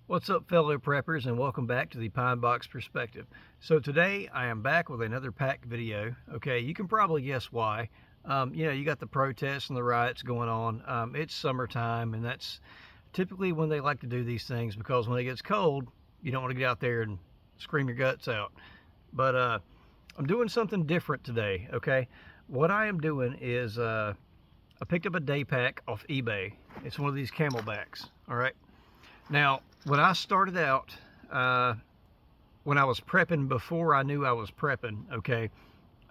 What's up, fellow preppers, and welcome back to the Pine Box Perspective. So today I am back with another pack video. Okay, you can probably guess why. You got the protests and the riots going on. It's summertime, and that's typically when they like to do these things because when it gets cold, you don't want to get out there and scream your guts out. But I'm doing something different today. Okay, what I am doing is I picked up a day pack off eBay. It's one of these camelbacks. All right. Now, when I started out, when I was prepping before I knew I was prepping, okay,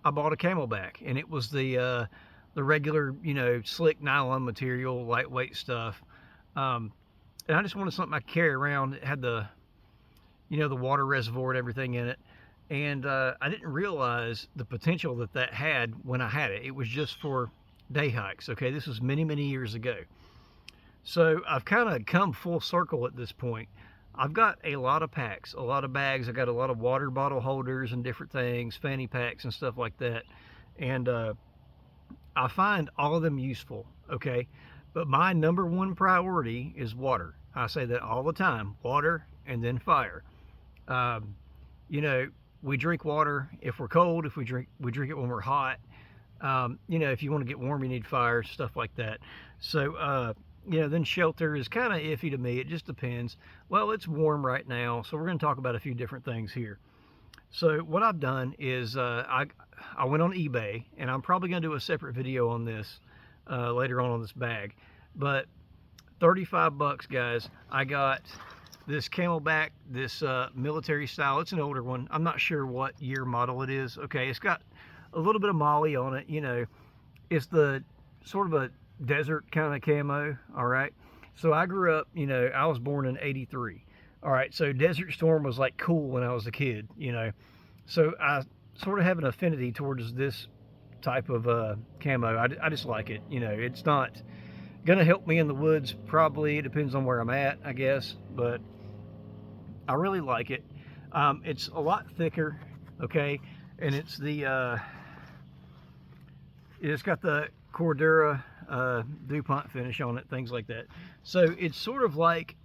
I bought a camelback, and it was the regular, slick nylon material, lightweight stuff. And I just wanted something I could carry around. It had the water reservoir and everything in it. And I didn't realize the potential that that had when I had it. It was just for day hikes, okay? This was many, many years ago. So I've kind of come full circle at this point. I've got a lot of packs, a lot of bags. I've got a lot of water bottle holders and different things, fanny packs and stuff like that. And I find all of them useful, okay? But my number one priority is water. I say that all the time, water and then fire. Um, we drink water if we're cold, if we drink it when we're hot. If you want to get warm, you need fire, stuff like that. So, then shelter is kind of iffy to me. It just depends. Well, it's warm right now, so we're going to talk about a few different things here. So what I've done is I went on eBay, and I'm probably going to do a separate video on this later on this bag. But 35 bucks, guys. I got this camelback, this military style. It's an older one. I'm not sure what year model it is. Okay, it's got a little bit of molly on it. It's the sort of a desert kind of camo. All right, so I grew up, I was born in '83. All right, so Desert Storm was like cool when I was a kid. So I sort of have an affinity towards this type of camo. I just like it. It's not gonna help me in the woods, probably. It depends on where I'm at, I guess, but I really like it. It's a lot thicker, okay, and it's got the Cordura DuPont finish on it, things like that. So it's sort of like,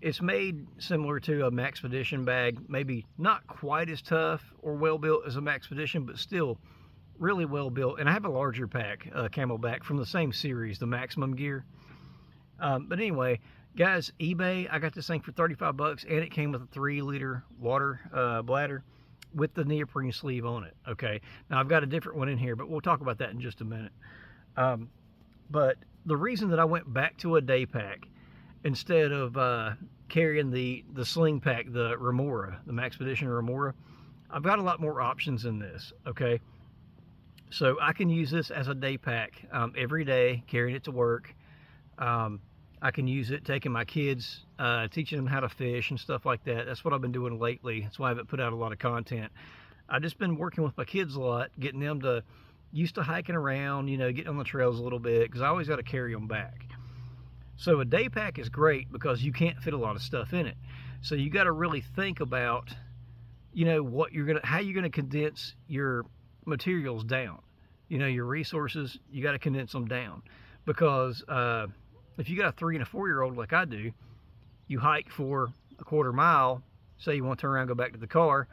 it's made similar to a Maxpedition bag, maybe not quite as tough or well built as a Maxpedition, but still really well built. And I have a larger pack, camelback from the same series, the Maximum Gear. But anyway, guys, eBay, I got this thing for 35 bucks, and it came with a 3-liter water bladder with the neoprene sleeve on it. Okay, now I've got a different one in here, but we'll talk about that in just a minute. But the reason that I went back to a day pack instead of carrying the sling pack, the Remora, the Maxpedition Remora, I've got a lot more options in this. Okay, so I can use this as a day pack every day, carrying it to work. I can use it taking my kids, teaching them how to fish and stuff like that. That's what I've been doing lately. That's why I haven't put out a lot of content. I've just been working with my kids a lot, getting them used to hiking around, getting on the trails a little bit, because I always got to carry them back. So a day pack is great because you can't fit a lot of stuff in it. So you got to really think about, how you're gonna condense your materials down. Your resources, you got to condense them down, because if you got a 3 and a 4-year-old like I do, you hike for a quarter mile, say you want to turn around and go back to the car,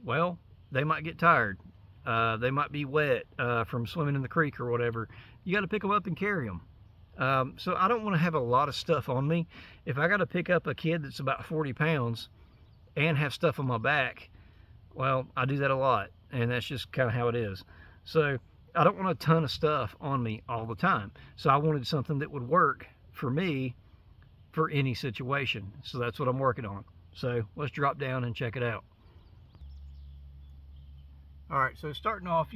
well, they might get tired. They might be wet from swimming in the creek or whatever. You got to pick them up and carry them. So I don't want to have a lot of stuff on me. If I got to pick up a kid that's about 40 pounds and have stuff on my back, well, I do that a lot, and that's just kind of how it is. So I don't want a ton of stuff on me all the time. So I wanted something that would work for me for any situation. So that's what I'm working on. So let's drop down and check it out. All right, so starting off,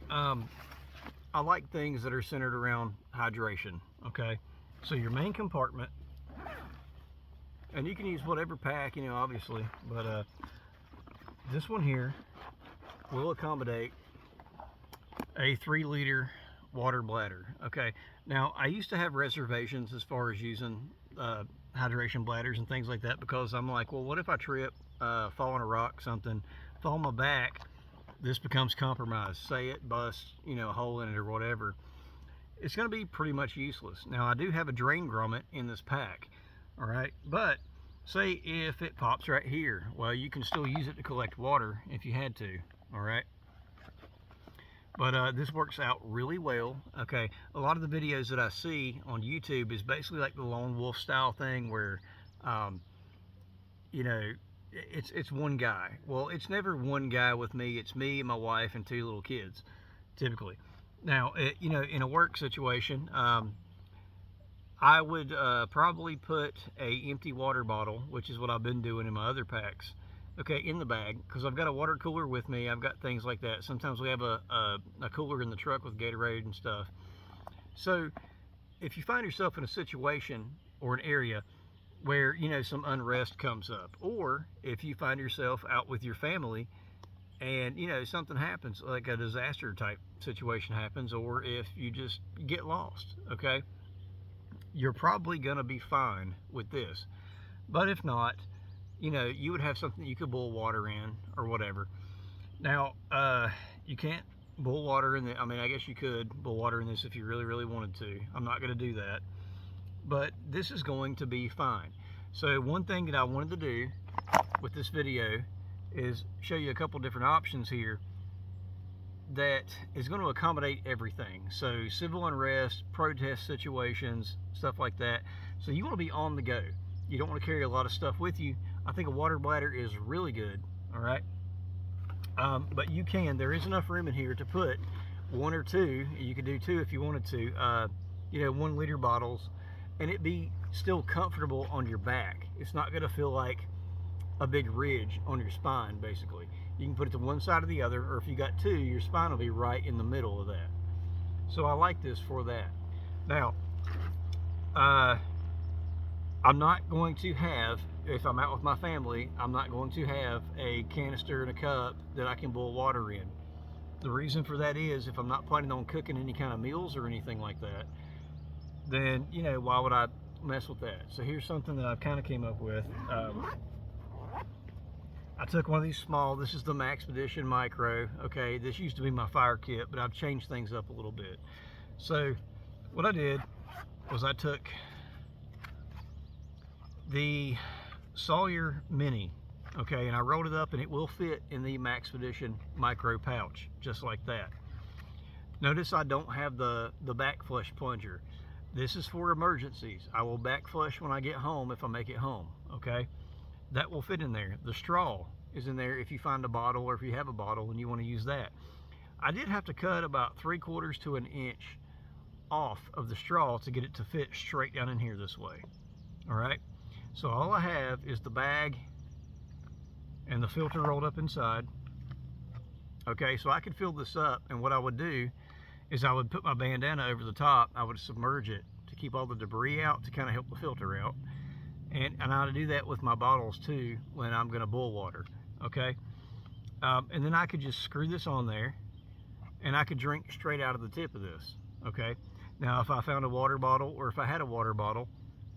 I like things that are centered around hydration, okay? So your main compartment, and you can use whatever pack, obviously, but this one here will accommodate a 3-liter water bladder. Okay, now I used to have reservations as far as using hydration bladders and things like that, because I'm like, well, what if I trip, fall on a rock, something, fall on my back, this becomes compromised, say it busts, a hole in it or whatever, it's going to be pretty much useless. Now I do have a drain grommet in this pack, all right, but say if it pops right here, well, you can still use it to collect water if you had to, all right? But this works out really well. Okay, a lot of the videos that I see on YouTube is basically like the lone wolf style thing where, um, you know, it's one guy. Well, it's never one guy with me. It's me, my wife, and 2 little kids, typically. Now, you know, in a work situation, I would probably put a empty water bottle, which is what I've been doing in my other packs, okay, in the bag, because I've got a water cooler with me. I've got things like that. Sometimes we have a cooler in the truck with Gatorade and stuff. So if you find yourself in a situation or an area where, you know, some unrest comes up, or if you find yourself out with your family and, you know, something happens, like a disaster type situation happens, or if you just get lost, okay, you're probably going to be fine with this. But if not, you know, you would have something you could boil water in or whatever. Now, you can't boil water in the, I mean, I guess you could boil water in this if you really, really wanted to. I'm not going to do that. But this is going to be fine. So one thing that I wanted to do with this video is show you a couple different options here that is going to accommodate everything. So civil unrest, protest situations, stuff like that. So you want to be on the go. You don't want to carry a lot of stuff with you. I think a water bladder is really good, all right? But you can, there is enough room in here to put 1 or 2, you could do 2 if you wanted to, you know, 1 liter bottles, and it be still comfortable on your back. It's not going to feel like a big ridge on your spine, basically. You can put it to one side or the other, or if you got 2, your spine will be right in the middle of that. So I like this for that. Now, I'm not going to have, if I'm out with my family, I'm not going to have a canister and a cup that I can boil water in. The reason for that is if I'm not planning on cooking any kind of meals or anything like that, then, you know, why would I mess with that? So here's something that I've kind of came up with. I took one of these small, this is the Maxpedition Micro, okay, this used to be my fire kit, but I've changed things up a little bit. So what I did was I took the Sawyer Mini, okay, and I rolled it up and it will fit in the Maxpedition Micro pouch, just like that. Notice I don't have the back flush plunger. This is for emergencies. I will back flush when I get home if I make it home, okay? That will fit in there. The straw is in there if you find a bottle or if you have a bottle and you want to use that. I did have to cut about 3/4 to an inch off of the straw to get it to fit straight down in here this way. All right, so all I have is the bag and the filter rolled up inside. Okay, so I could fill this up, and what I would do is I would put my bandana over the top. I would submerge it to keep all the debris out, to kind of help the filter out. And I do that with my bottles too when I'm going to boil water, okay? And then I could just screw this on there and I could drink straight out of the tip of this, okay? Now if I found a water bottle, or if I had a water bottle,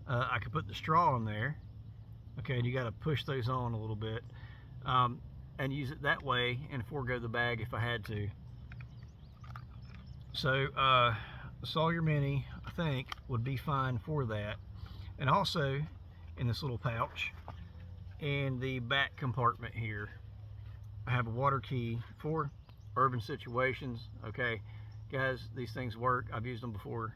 I could put the straw in there, okay, and you got to push those on a little bit, and use it that way and forego the bag if I had to. So Sawyer Mini, I think, would be fine for that. And also, in this little pouch, in the back compartment here, I have a water key for urban situations. Okay, guys, these things work. I've used them before.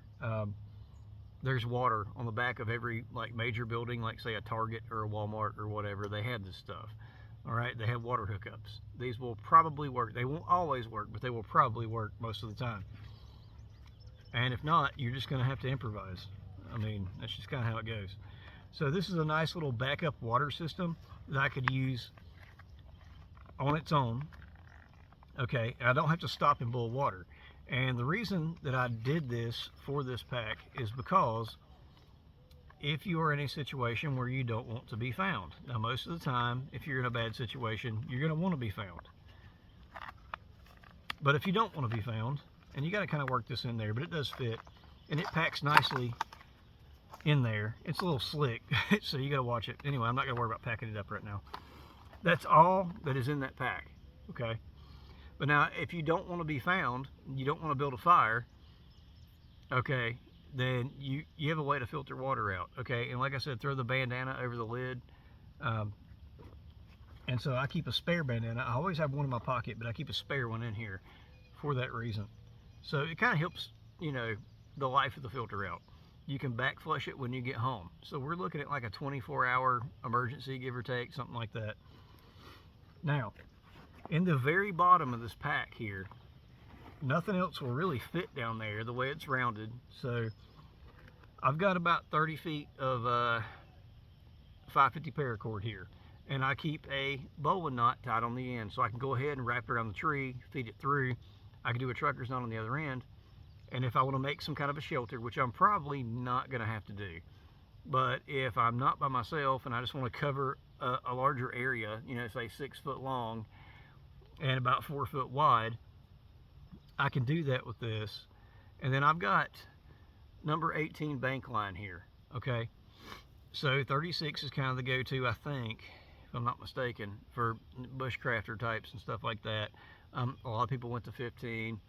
There's water on the back of every like major building, like say a Target or a Walmart or whatever. They have this stuff. All right, they have water hookups. These will probably work. They won't always work, but they will probably work most of the time. And if not, you're just going to have to improvise. I mean, that's just kind of how it goes. So this is a nice little backup water system that I could use on its own. Okay, and I don't have to stop and boil water. And the reason that I did this for this pack is because if you are in a situation where you don't want to be found. Now, most of the time, if you're in a bad situation, you're going to want to be found. But if you don't want to be found, and you got to kind of work this in there, but it does fit, and it packs nicely in there. It's a little slick, so you got to watch it. Anyway, I'm not going to worry about packing it up right now. That's all that is in that pack, okay? But now, if you don't want to be found, you don't want to build a fire, okay, then you have a way to filter water out, okay? And like I said, throw the bandana over the lid. And so I keep a spare bandana. I always have one in my pocket, but I keep a spare one in here for that reason. So it kind of helps, you know, the life of the filter out. You can back flush it when you get home. So we're looking at like a 24-hour emergency, give or take, something like that. Now, in the very bottom of this pack here, nothing else will really fit down there the way it's rounded. So I've got about 30 feet of 550 paracord here. And I keep a bowline knot tied on the end, so I can go ahead and wrap it around the tree, feed it through. I can do a trucker's knot on the other end. And if I want to make some kind of a shelter, which I'm probably not going to have to do, but if I'm not by myself and I just want to cover a larger area, you know, say 6 foot long and about 4 foot wide, I can do that with this. And then I've got number 18 bank line here, okay? So 36 is kind of the go-to, I think, if I'm not mistaken, for bushcrafter types and stuff like that. A lot of people went to 15.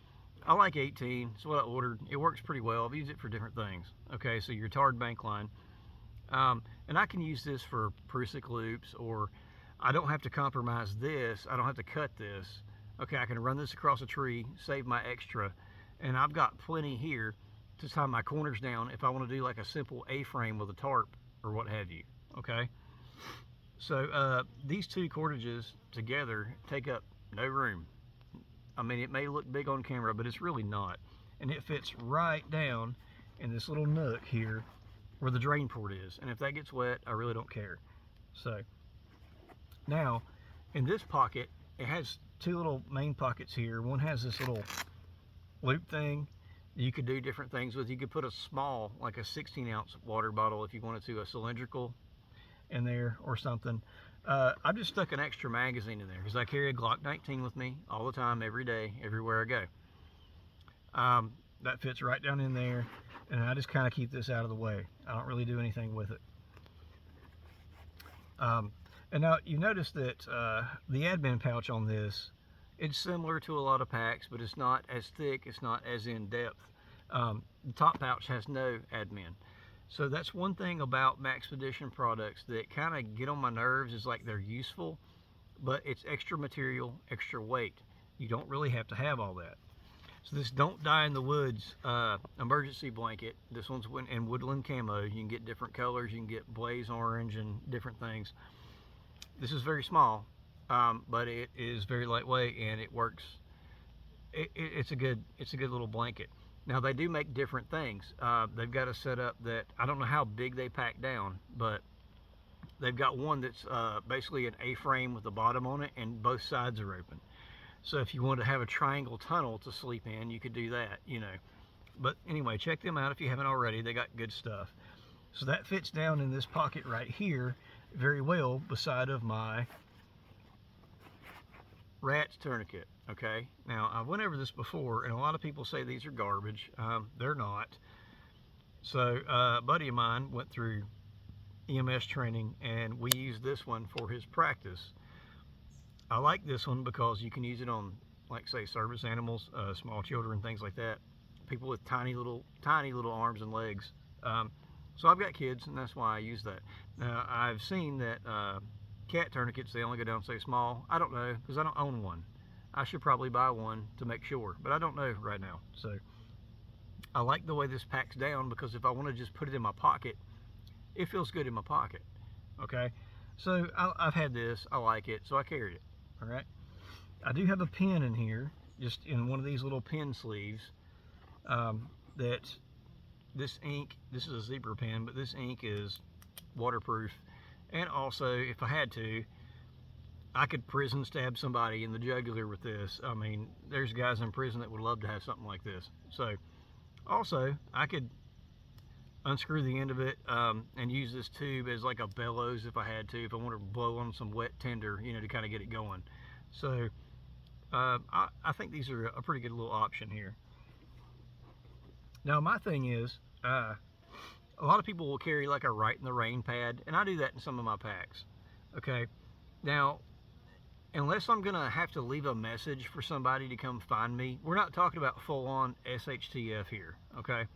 I like 18. It's what I ordered. It works pretty well. I've used it for different things. Okay, so your tarred bank line. And I can use this for Prusik loops, or I don't have to compromise this. I don't have to cut this. Okay, I can run this across a tree, save my extra, and I've got plenty here to tie my corners down if I want to do like a simple A-frame with a tarp or what have you. Okay, so these two cordages together take up no room. I mean, it may look big on camera, but it's really not. And it fits right down in this little nook here where the drain port is. And if that gets wet, I really don't care. So now in this pocket, it has two little main pockets here. One has this little loop thing you could do different things with. You could put a small, like a 16-ounce water bottle if you wanted to, a cylindrical in there or something. I've just stuck an extra magazine in there because I carry a Glock 19 with me all the time, every day, everywhere I go. That fits right down in there, and I just kind of keep this out of the way. I don't really do anything with it. And now you notice that the admin pouch on this, it's similar to a lot of packs, but it's not as thick, it's not as in depth. The top pouch has no admin. So that's one thing about Maxpedition products that kind of get on my nerves, is like they're useful, but it's extra material, extra weight. You don't really have to have all that. So this Don't Die in the Woods emergency blanket, this one's in woodland camo. You can get different colors, you can get blaze orange and different things. This is very small, but it is very lightweight and it works. It's a good little blanket. Now they do make different things. They've got a setup that, I don't know how big they pack down, but they've got one that's basically an A-frame with a bottom on it and both sides are open. So if you want to have a triangle tunnel to sleep in, you could do that, you know. But anyway, check them out if you haven't already. They got good stuff. So that fits down in this pocket right here very well beside of my rat's tourniquet. Okay, now I went over this before and a lot of people say these are garbage. They're not. So a buddy of mine went through EMS training and we used this one for his practice. I like this one because you can use it on, like, say, service animals, small children, things like that, people with tiny little arms and legs. So I've got kids and that's why I use that. Now I've seen that cat tourniquets, they only go down so small. I don't know, because I don't own one. I should probably buy one to make sure, but I don't know right now. So I like the way this packs down because if I want to just put it in my pocket, it feels good in my pocket. Okay, so I've had this, I like it, so I carried it. All right, I do have a pen in here, just in one of these little pen sleeves. That this ink, this is a zebra pen, but this ink is waterproof, and also if I had to, I could prison stab somebody in the jugular with this. I mean, there's guys in prison that would love to have something like this. So also I could unscrew the end of it and use this tube as like a bellows if I had to, if I wanted to blow on some wet tinder, you know, to kind of get it going. So I think these are a pretty good little option here. Now my thing is, a lot of people will carry like a Right in the Rain pad, and I do that in some of my packs. Okay, now unless I'm gonna have to leave a message for somebody to come find me, we're not talking about full-on SHTF here. Okay,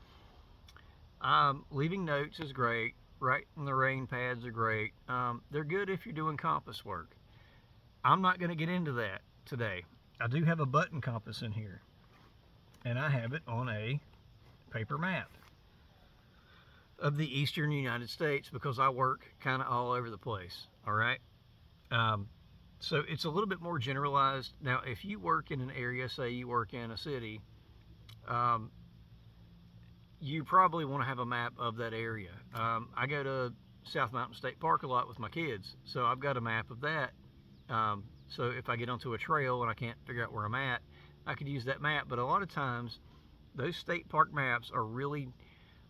leaving notes is great, right? And the rain pads are great. They're good if you're doing compass work. I'm not going to get into that today. I do have a button compass in here, and I have it on a paper map of the eastern United States because I work kind of all over the place, all right? So it's a little bit more generalized. Now, if you work in an area, say you work in a city, um, you probably want to have a map of that area. I go to South Mountain State Park a lot with my kids, so I've got a map of that. So if I get onto a trail and I can't figure out where I'm at, I could use that map. But a lot of times, those state park maps are really,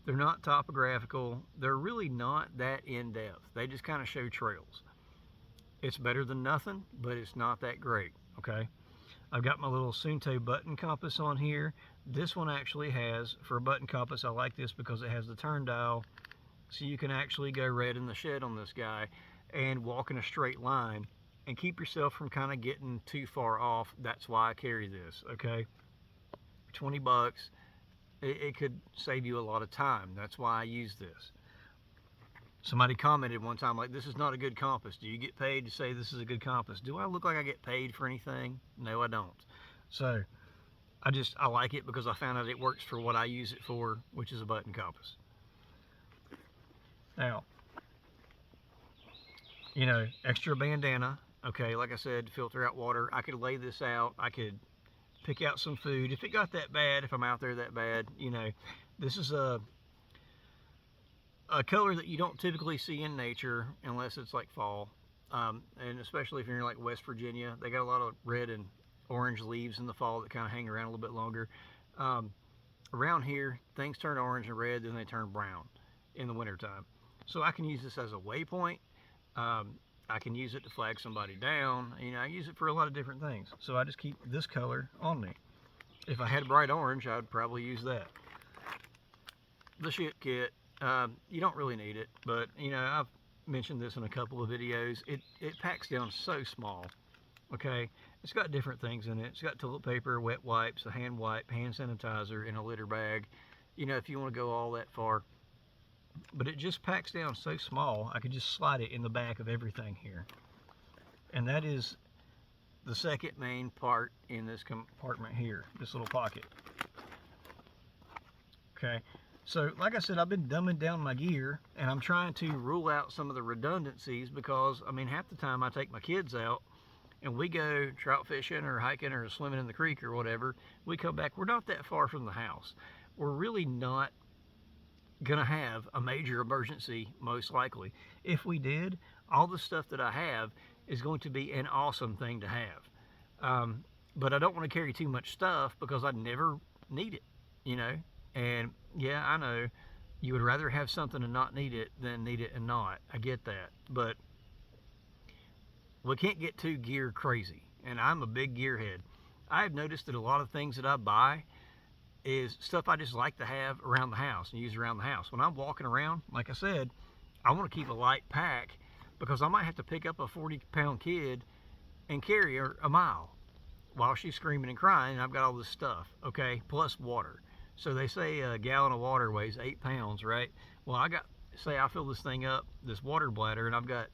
they're not topographical. They're really not that in depth. They just kind of show trails. It's better than nothing, but it's not that great, okay? I've got my little Sunto button compass on here. This one actually has, for a button compass, I like this because it has the turn dial, so you can actually go red in the shed on this guy and walk in a straight line and keep yourself from kind of getting too far off. That's why I carry this, okay? 20 bucks, it could save you a lot of time. That's why I use this. Somebody commented one time, like, this is not a good compass. Do you get paid to say this is a good compass? Do I look like I get paid for anything? No, I don't. So I like it because I found out it works for what I use it for, which is a button compass. Now, you know, extra bandana, okay, like I said, to filter out water. I could lay this out. I could pick out some food. If it got that bad, if I'm out there that bad, you know, this is a color that you don't typically see in nature unless it's like fall. And especially if you're in like West Virginia, they got a lot of red and orange leaves in the fall that kind of hang around a little bit longer. Around here, things turn orange and red, then they turn brown in the wintertime. So I can use this as a waypoint. I can use it to flag somebody down. You know, I use it for a lot of different things. So I just keep this color on me. If I had bright orange, I would probably use that. The shit kit. You don't really need it, but you know, I've mentioned this in a couple of videos. It packs down so small, okay? It's got different things in it. It's got toilet paper, wet wipes, a hand wipe, hand sanitizer in a litter bag, you know, if you want to go all that far. But it just packs down so small, I could just slide it in the back of everything here. And that is the second main part in this compartment here, this little pocket. Okay. So, like I said, I've been dumbing down my gear, and I'm trying to rule out some of the redundancies because, I mean, half the time I take my kids out, and we go trout fishing or hiking or swimming in the creek or whatever. We come back, we're not that far from the house. We're really not going to have a major emergency, most likely. If we did, all the stuff that I have is going to be an awesome thing to have. But I don't want to carry too much stuff because I never need it, you know? And yeah, I know you would rather have something and not need it than need it and not. I get that. But we can't get too gear crazy. And I'm a big gearhead. I've noticed that a lot of things that I buy is stuff I just like to have around the house and use around the house. When I'm walking around, like I said, I want to keep a light pack because I might have to pick up a 40-pound kid and carry her a mile while she's screaming and crying, and I've got all this stuff, okay, plus water. So they say a gallon of water weighs 8 pounds, right? Well, say I fill this thing up, this water bladder, and I've got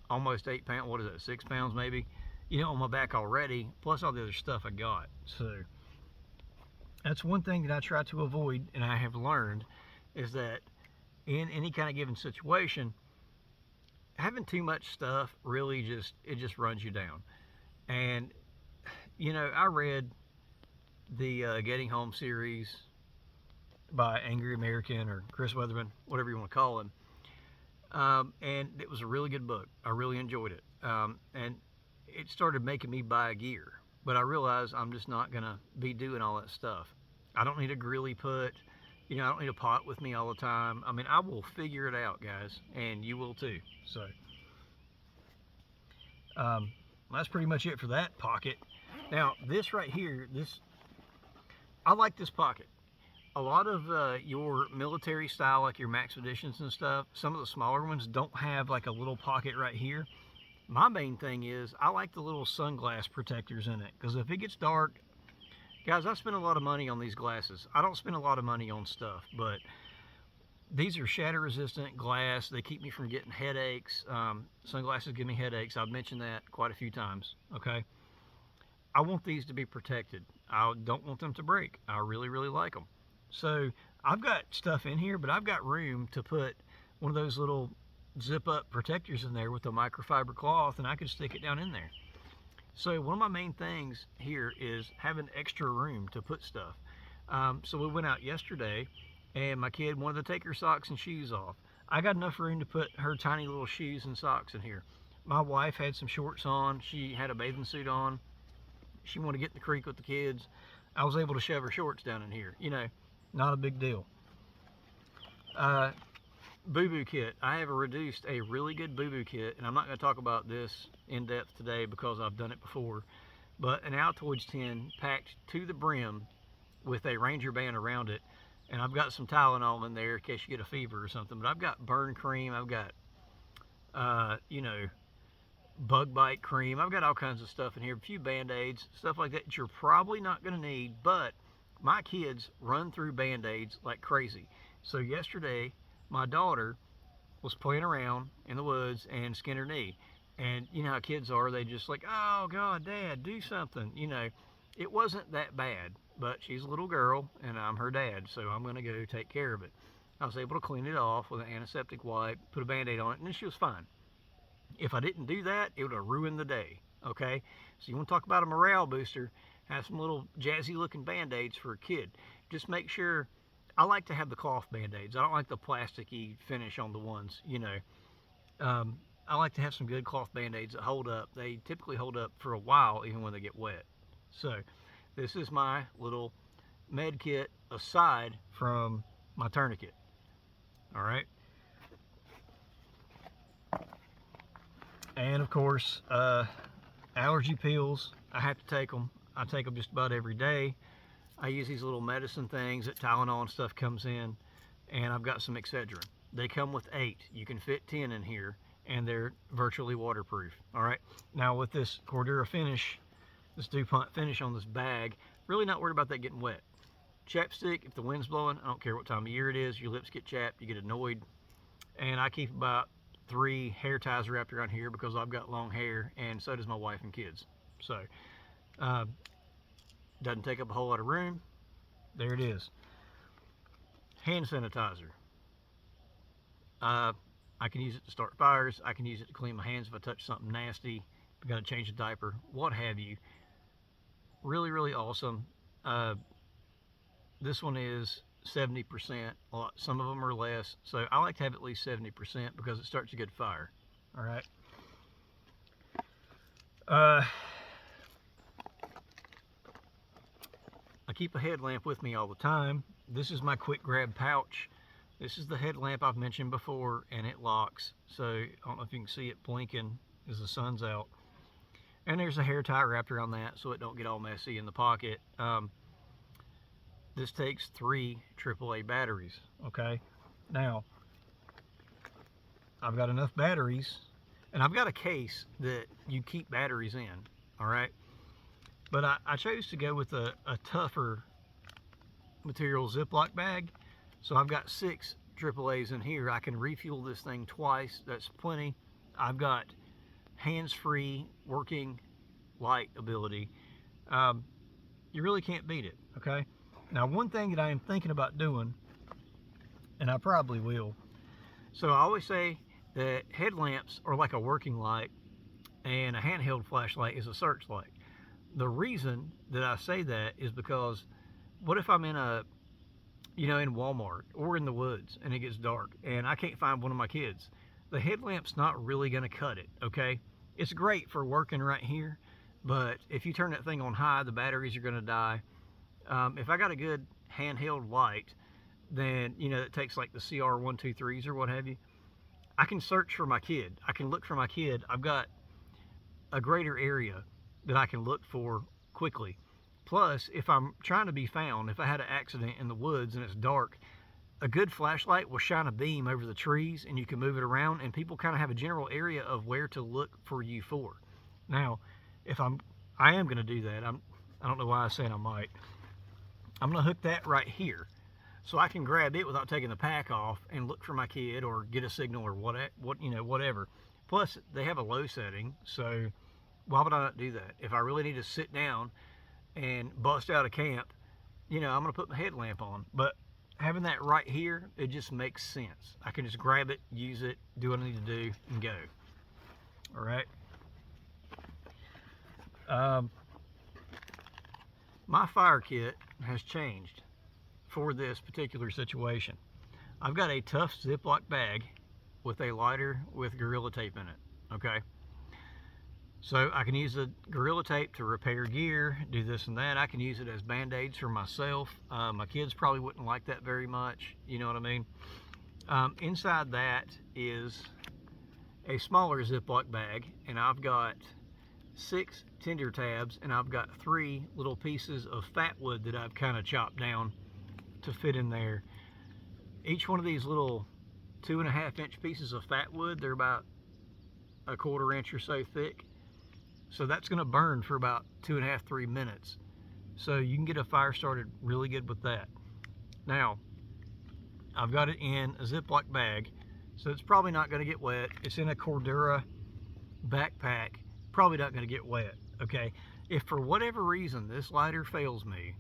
almost 8 pounds, what is that, 6 pounds maybe, you know, on my back already, plus all the other stuff I got. So that's one thing that I try to avoid, and I have learned, is that in any kind of given situation, having too much stuff really just runs you down. And, you know, I read the Getting Home series by Angry American or Chris Weatherman, whatever you want to call him. And it was a really good book. I really enjoyed it. And it started making me buy gear. But I realized I'm just not going to be doing all that stuff. I don't need a grilly put. You know, I don't need a pot with me all the time. I mean, I will figure it out, guys. And you will too. So, that's pretty much it for that pocket. Now, this right here, I like this pocket. A lot of your military style, like your Max Editions and stuff, some of the smaller ones don't have like a little pocket right here. My main thing is I like the little sunglass protectors in it because if it gets dark, guys, I spend a lot of money on these glasses. I don't spend a lot of money on stuff, but These are shatter resistant glass. They keep me from getting headaches. Sunglasses give me headaches. I've mentioned that quite a few times. Okay. I want these to be protected. I don't want them to break. I really, really like them. So I've got stuff in here, but I've got room to put one of those little zip up protectors in there with a microfiber cloth, and I could stick it down in there. So one of my main things here is having extra room to put stuff. So we went out yesterday, and my kid wanted to take her socks and shoes off. I got enough room to put her tiny little shoes and socks in here. My wife had some shorts on. She had a bathing suit on. She wanted to get in the creek with the kids. I was able to shove her shorts down in here. You know, not a big deal. Boo-boo kit. I have reduced a really good boo-boo kit, and I'm not going to talk about this in depth today because I've done it before, but an Altoids tin packed to the brim with a Ranger band around it, and I've got some Tylenol in there in case you get a fever or something, but I've got burn cream, I've got, you know, bug bite cream, I've got all kinds of stuff in here, a few Band-Aids, stuff like that you're probably not going to need, but my kids run through Band-Aids like crazy. So yesterday, my daughter was playing around in the woods and skinned her knee. And you know how kids are, they just like, oh God, Dad, do something. You know, it wasn't that bad, but she's a little girl and I'm her dad, so I'm going to go take care of it. I was able to clean it off with an antiseptic wipe, put a Band-Aid on it, and then she was fine. If I didn't do that, it would have ruined the day, okay? So you want to talk about a morale booster, have some little jazzy looking Band-Aids for a kid. Just make sure, I like to have the cloth Band-Aids. I don't like the plasticky finish on the ones, you know. I like to have some good cloth Band-Aids that hold up. They typically hold up for a while even when they get wet. So this is my little med kit aside from my tourniquet. All right. And of course, allergy pills. I have to take them. I take them just about every day. I use these little medicine things that Tylenol and stuff comes in, and I've got some Excedrin. They come with 8. You can fit 10 in here, and they're virtually waterproof. All right. Now with this Cordura finish, this DuPont finish on this bag, really not worried about that getting wet. Chapstick, if the wind's blowing, I don't care what time of year it is, your lips get chapped, you get annoyed. And I keep about 3 hair ties wrapped around here because I've got long hair, and so does my wife and kids. So, doesn't take up a whole lot of room. There it is. Hand sanitizer. I can use it to start fires. I can use it to clean my hands if I touch something nasty. If I've got to change a diaper, what have you. Really, really awesome. This one is 70%. Some of them are less. So I like to have at least 70% because it starts a good fire. All right. I keep a headlamp with me all the time. This is my quick grab pouch. This is the headlamp I've mentioned before, and it locks. So I don't know if you can see it blinking as the sun's out. And there's a hair tie wrapped around that so it don't get all messy in the pocket. This takes 3 AAA batteries, okay? Now, I've got enough batteries, and I've got a case that you keep batteries in, all right? But I chose to go with a tougher material Ziploc bag, so I've got 6 AAAs in here. I can refuel this thing twice, that's plenty. I've got hands-free working light ability. You really can't beat it, okay? Now, one thing that I am thinking about doing, and I probably will, so I always say that headlamps are like a working light and a handheld flashlight is a searchlight. The reason that I say that is because what if I'm in in Walmart or in the woods and it gets dark and I can't find one of my kids? The headlamp's not really going to cut it, okay? It's great for working right here, but if you turn that thing on high, the batteries are going to die. If I got a good handheld light, then, it takes like the CR123s or what have you, I can search for my kid. I can look for my kid. I've got a greater area that I can look for quickly. Plus, if I'm trying to be found, if I had an accident in the woods and it's dark, a good flashlight will shine a beam over the trees and you can move it around and people kind of have a general area of where to look for you for. Now, I am going to do that. I don't know why I said I might. I'm going to hook that right here. so I can grab it without taking the pack off and look for my kid or get a signal or whatever. Plus, they have a low setting, so why would I not do that? If I really need to sit down and bust out a camp, I'm going to put my headlamp on. But having that right here, it just makes sense. I can just grab it, use it, do what I need to do, and go. All right. My fire kit has changed for this particular situation. I've got a tough Ziploc bag with a lighter with Gorilla Tape in it, okay? So I can use the Gorilla Tape to repair gear, do this and that. I can use it as Band-Aids for myself. My kids probably wouldn't like that very much, you know what I mean? Inside that is a smaller Ziploc bag, and I've got 6 tinder tabs, and I've got 3 little pieces of fat wood that I've kind of chopped down to fit in there. Each one of these little 2.5 inch pieces of fat wood, they're about a 1/4 inch or so thick. So that's going to burn for about 2.5–3 minutes. So you can get a fire started really good with that. Now, I've got it in a Ziploc bag, so it's probably not going to get wet. It's in a Cordura backpack, probably not going to get wet, okay? If for whatever reason this lighter fails me,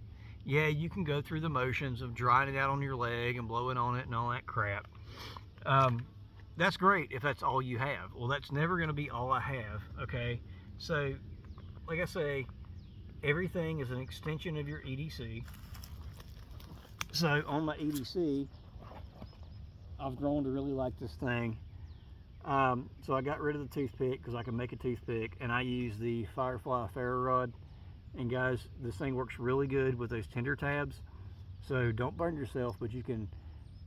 yeah, you can go through the motions of drying it out on your leg and blowing on it and all that crap. That's great if that's all you have. Well, that's never going to be all I have, okay? So, like I say, everything is an extension of your EDC. So, on my EDC, I've grown to really like this thing. So I got rid of the toothpick because I can make a toothpick, and I use the Firefly ferro rod. And guys, this thing works really good with those tinder tabs. So don't burn yourself, but you can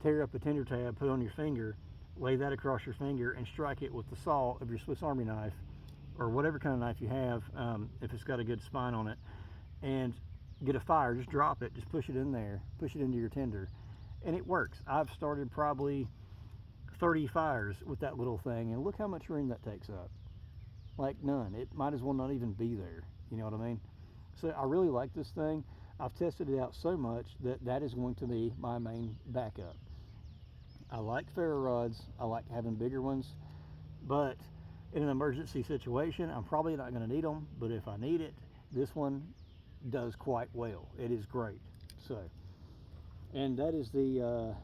tear up a tinder tab, put it on your finger, lay that across your finger, and strike it with the saw of your Swiss Army knife, or whatever kind of knife you have, if it's got a good spine on it, and get a fire. Just drop it, just push it in there, push it into your tinder, and it works. I've started probably 30 fires with that little thing, and look how much room that takes up. Like none. It might as well not even be there, you know what I mean? So I really like this thing. I've tested it out so much that that is going to be my main backup. I like ferro rods, I like having bigger ones, but in an emergency situation, I'm probably not going to need them, but if I need it, this one does quite well. It is great. So, and that is the,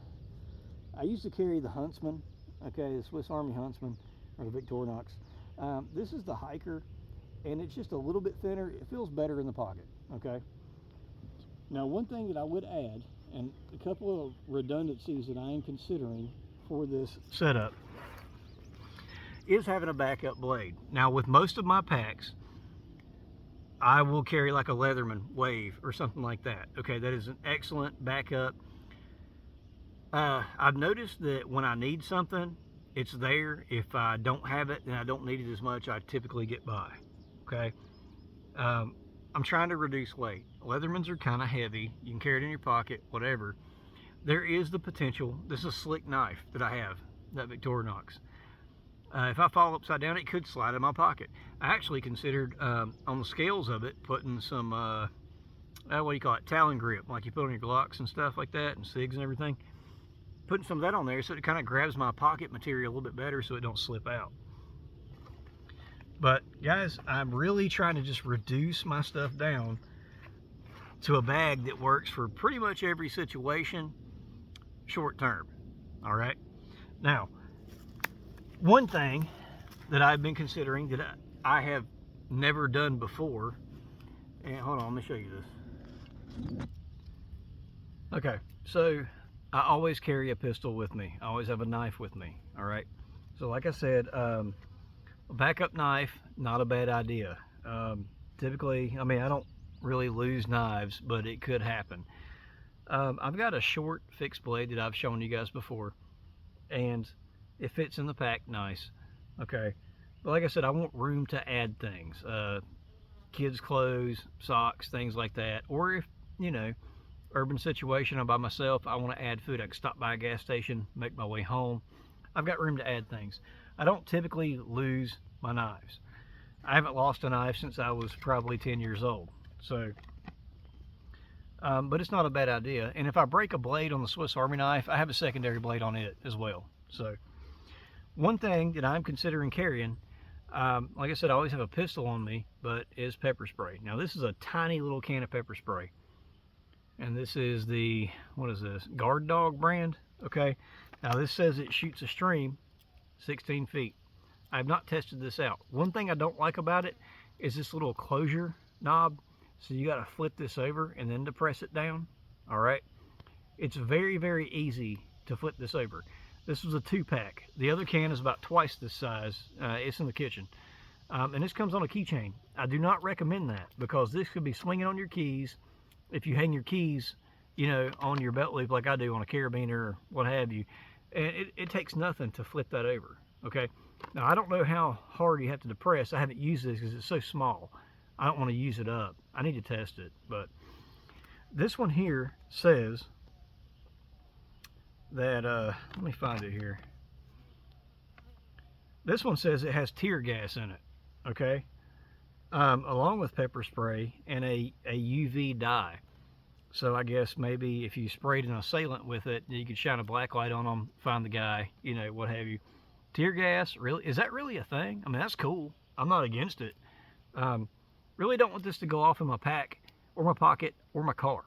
I used to carry the Huntsman, okay, the Swiss Army Huntsman, or the Victorinox. This is the Hiker, and it's just a little bit thinner. It feels better in the pocket, okay? Now, one thing that I would add, and a couple of redundancies that I am considering for this setup, is having a backup blade. Now, with most of my packs, I will carry like a Leatherman Wave or something like that. Okay, that is an excellent backup. I've noticed that when I need something, it's there. If I don't have it and I don't need it as much, I typically get by. Okay, I'm trying to reduce weight. Leathermans are kind of heavy. You can carry it in your pocket, whatever. There is the potential. This is a slick knife that I have, that Victorinox. If I fall upside down, it could slide in my pocket. I actually considered, on the scales of it, putting some, what do you call it, Talon grip, like you put on your Glocks and stuff like that, and SIGs and everything. Putting some of that on there so it kind of grabs my pocket material a little bit better so it don't slip out. But guys, I'm really trying to just reduce my stuff down to a bag that works for pretty much every situation, short term. All right. Now, one thing that I've been considering that I have never done before, and hold on, let me show you this. Okay, so I always carry a pistol with me. I always have a knife with me. All right. So like I said, a backup knife, not a bad idea. Typically, I mean, I don't really lose knives, but it could happen. I've got a short fixed blade that I've shown you guys before, and it fits in the pack nice. Okay, but like I said, I want room to add things, kids clothes, socks, things like that. Or if, you know, urban situation, I'm by myself, I want to add food, I can stop by a gas station, make my way home. I've got room to add things. I don't typically lose my knives. I haven't lost a knife since I was probably 10 years old. So but it's not a bad idea. And if I break a blade on the Swiss Army knife, I have a secondary blade on it as well. So one thing that I'm considering carrying, like I said, I always have a pistol on me, but is pepper spray. Now this is a tiny little can of pepper spray. And this is the, what is this, Guard Dog brand, okay? Now this says it shoots a stream 16 feet. I have not tested this out. One thing I don't like about it is this little closure knob. So you gotta flip this over and then depress it down, all right? It's very, very easy to flip this over. This was a 2-pack. The other can is about twice this size. It's in the kitchen. And this comes on a keychain. I do not recommend that because this could be swinging on your keys. If you hang your keys, you know, on your belt loop like I do on a carabiner or what have you, and it takes nothing to flip that over, okay? Now, I don't know how hard you have to depress. I haven't used this because it's so small. I don't want to use it up. I need to test it, but this one here says that, let me find it here. This one says it has tear gas in it, okay? Along with pepper spray and a UV dye. So I guess maybe if you sprayed an assailant with it, you could shine a black light on them, find the guy, you know, what have you. Tear gas, really? Is that really a thing? I mean, that's cool. I'm not against it. Really don't want this to go off in my pack or my pocket or my car.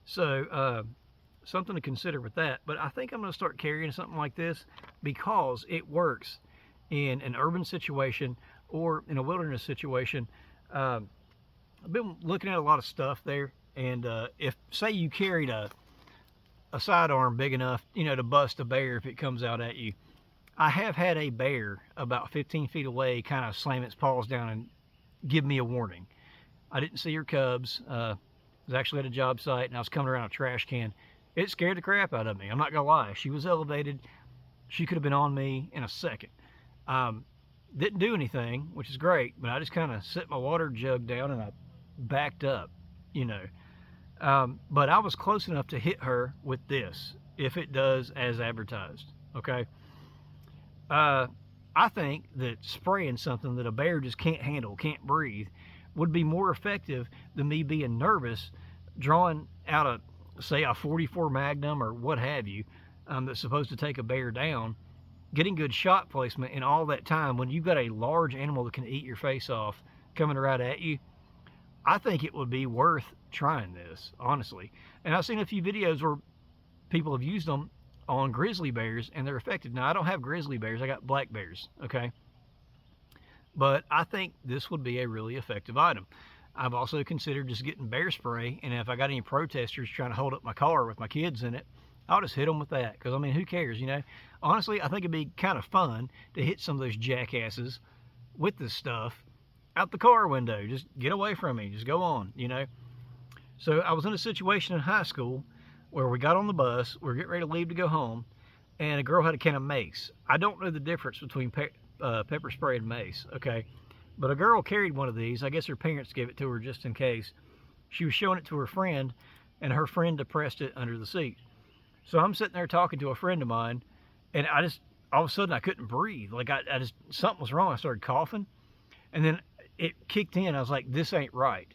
So something to consider with that. But I think I'm going to start carrying something like this because it works in an urban situation or in a wilderness situation. I've been looking at a lot of stuff there, and if, say, you carried a sidearm big enough, you know, to bust a bear if it comes out at you. I have had a bear about 15 feet away kind of slam its paws down and give me a warning. I didn't see her cubs. I was actually at a job site, and I was coming around a trash can. It scared the crap out of me. I'm not gonna lie. She was elevated. She could have been on me in a second. Didn't do anything, which is great, but I just kind of set my water jug down and I backed up, you know. But I was close enough to hit her with this, if it does as advertised, okay? I think that spraying something that a bear just can't handle, can't breathe, would be more effective than me being nervous, drawing out a, say, a 44 Magnum or what have you, that's supposed to take a bear down, getting good shot placement in all that time when you've got a large animal that can eat your face off coming right at you. I think it would be worth trying this, honestly. And I've seen a few videos where people have used them on grizzly bears and they're effective. Now, I don't have grizzly bears, I got black bears, okay? But I think this would be a really effective item. I've also considered just getting bear spray, and if I got any protesters trying to hold up my car with my kids in it, I'll just hit them with that, because I mean, who cares, you know? Honestly, I think it'd be kind of fun to hit some of those jackasses with this stuff out the car window. Just get away from me, just go on, you know? So I was in a situation in high school where we got on the bus, we were getting ready to leave to go home, and a girl had a can of mace. I don't know the difference between pepper spray and mace, okay? But a girl carried one of these. I guess her parents gave it to her just in case. She was showing it to her friend, and her friend depressed it under the seat. So I'm sitting there talking to a friend of mine, and I just, all of a sudden, I couldn't breathe. Like, I just, something was wrong. I started coughing, and then it kicked in. I was like, this ain't right.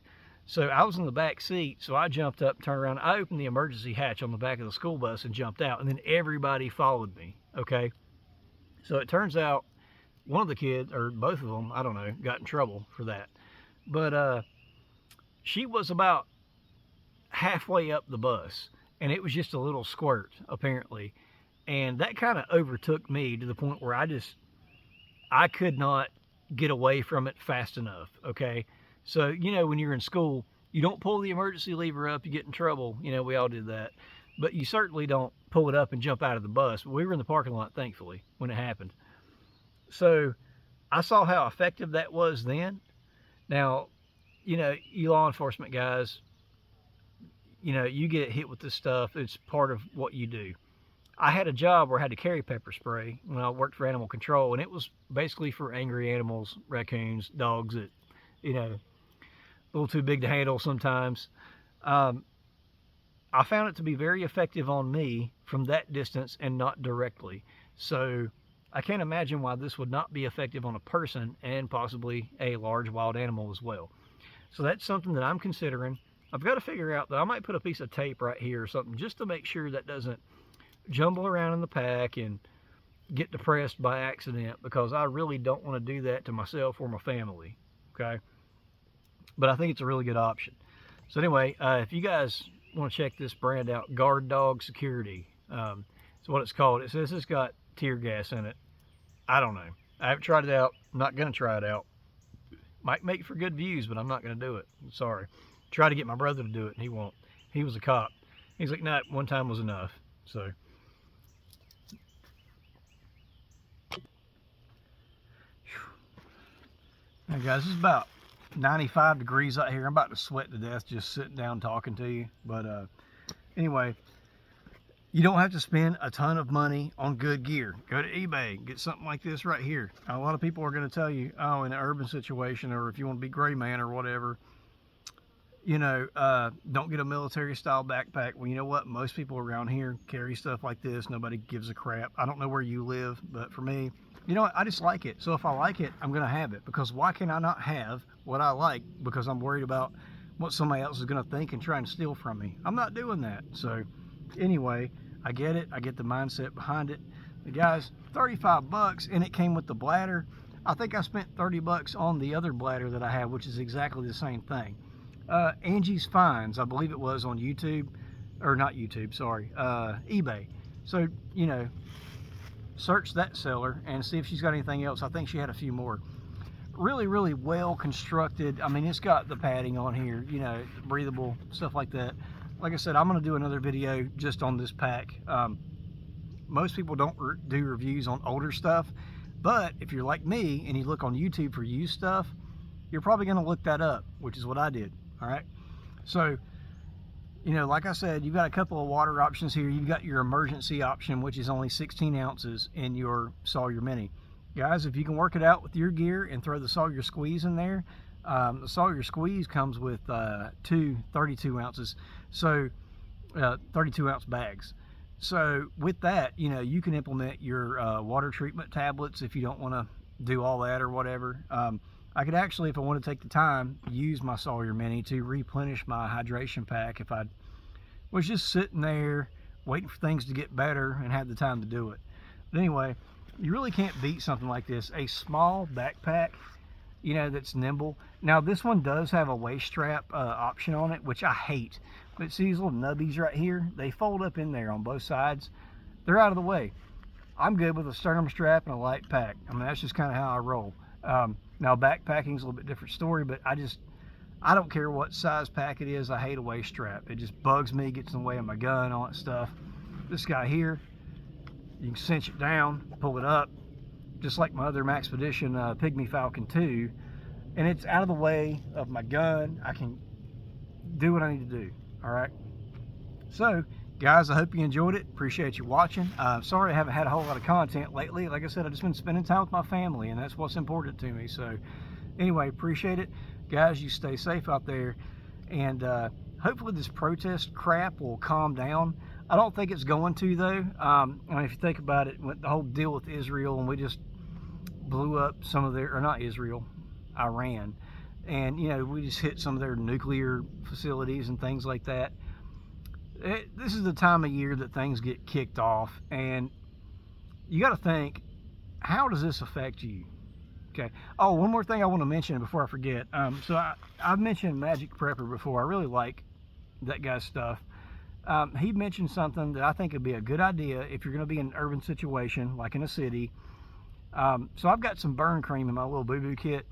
So I was in the back seat, so I jumped up, turned around. I opened the emergency hatch on the back of the school bus and jumped out, and then everybody followed me, okay? So it turns out one of the kids, or both of them, I don't know, got in trouble for that. But she was about halfway up the bus, and it was just a little squirt, apparently. And that kind of overtook me to the point where I could not get away from it fast enough, okay? So, you know, when you're in school, you don't pull the emergency lever up, you get in trouble. You know, we all did that. But you certainly don't pull it up and jump out of the bus. We were in the parking lot, thankfully, when it happened. So I saw how effective that was then. Now, you know, you law enforcement guys, you know, you get hit with this stuff. It's part of what you do. I had a job where I had to carry pepper spray when I worked for animal control, and it was basically for angry animals, raccoons, dogs that, you know, a little too big to handle sometimes. I found it to be very effective on me from that distance and not directly. So I can't imagine why this would not be effective on a person and possibly a large wild animal as well. So that's something that I'm considering. I've got to figure out, though, I might put a piece of tape right here or something just to make sure that doesn't jumble around in the pack and get depressed by accident, because I really don't want to do that to myself or my family, okay? But I think it's a really good option. So anyway, if you guys want to check this brand out, Guard Dog Security, it's what it's called. It says it's got tear gas in it. I don't know. I haven't tried it out. I'm not going to try it out. Might make for good views, but I'm not going to do it. I'm sorry. Try to get my brother to do it, and he won't. He was a cop. He's like, nah, one time was enough. So. Now, guys, it's about 95 degrees out here. I'm about to sweat to death just sitting down talking to you. But anyway, you don't have to spend a ton of money on good gear. Go to eBay, get something like this right here. Now, a lot of people are going to tell you, oh, in an urban situation, or if you want to be gray man or whatever, you know, don't get a military style backpack. Well, you know what? Most people around here carry stuff like this. Nobody gives a crap. I don't know where you live, but for me, you know what? I just like it. So if I like it, I'm going to have it, because why can I not have what I like because I'm worried about what somebody else is going to think and try and steal from me? I'm not doing that. So anyway, I get it. I get the mindset behind it. The guys, 35 bucks, and it came with the bladder. I think I spent 30 bucks on the other bladder that I have, which is exactly the same thing. Angie's Finds, I believe it was, on YouTube, or not YouTube, sorry, eBay. So, you know, search that seller and see if she's got anything else. I think she had a few more. Really, really well constructed. I mean, it's got the padding on here, you know, breathable, stuff like that. Like I said, I'm going to do another video just on this pack. Most people don't do reviews on older stuff, but if you're like me and you look on YouTube for used stuff, you're probably going to look that up, which is what I did. All right, so, you know, like I said, you've got a couple of water options here. You've got your emergency option, which is only 16 ounces in your Sawyer Mini. Guys, if you can work it out with your gear and throw the Sawyer Squeeze in there, the Sawyer Squeeze comes with two 32 ounces, so 32 ounce bags. So with that, you know, you can implement your water treatment tablets if you don't want to do all that or whatever. I could actually, if I want to take the time, use my Sawyer Mini to replenish my hydration pack if I was just sitting there waiting for things to get better and had the time to do it. But anyway, you really can't beat something like this. A small backpack, you know, that's nimble. Now, this one does have a waist strap option on it, which I hate. But see these little nubbies right here? They fold up in there on both sides. They're out of the way. I'm good with a sternum strap and a light pack. I mean, that's just kind of how I roll. Now, backpacking's a little bit different story, but I don't care what size pack it is. I hate a waist strap. It just bugs me, gets in the way of my gun, all that stuff. This guy here, you can cinch it down, pull it up, just like my other Maxpedition Pygmy Falcon 2, and it's out of the way of my gun. I can do what I need to do. All right. So, guys, I hope you enjoyed it. Appreciate you watching. Sorry I haven't had a whole lot of content lately. Like I said, I've just been spending time with my family, and that's what's important to me. So, anyway, appreciate it. Guys, you stay safe out there, and hopefully this protest crap will calm down. I don't think it's going to, though. I mean, if you think about it, the whole deal with Israel, and we just blew up some of their, or not Israel, Iran, and, you know, we just hit some of their nuclear facilities and things like that. This is the time of year that things get kicked off, and you got to think, how does this affect you? Okay. Oh, one more thing I want to mention before I forget. So I've mentioned Magic Prepper before. I really like that guy's stuff. He mentioned something that I think would be a good idea if you're going to be in an urban situation, like in a city. So I've got some burn cream in my little boo-boo kit,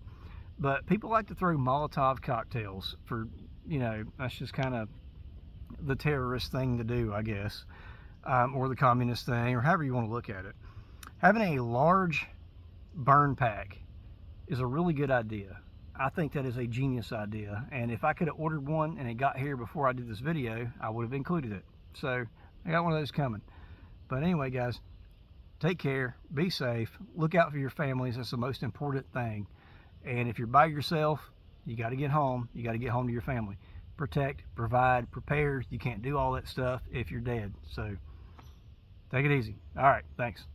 but people like to throw Molotov cocktails for, you know, that's just kind of the terrorist thing to do, I guess, or the communist thing, or however you want to look at it. Having a large burn pack is a really good idea. I think that is a genius idea, and if I could have ordered one and it got here before I did this video, I would have included it. So I got one of those coming. But anyway, guys, take care, be safe, look out for your families. That's the most important thing. And if you're by yourself, you got to get home. You got to get home to your family. Protect, provide, prepare. You can't do all that stuff if you're dead. So take it easy. All right, thanks.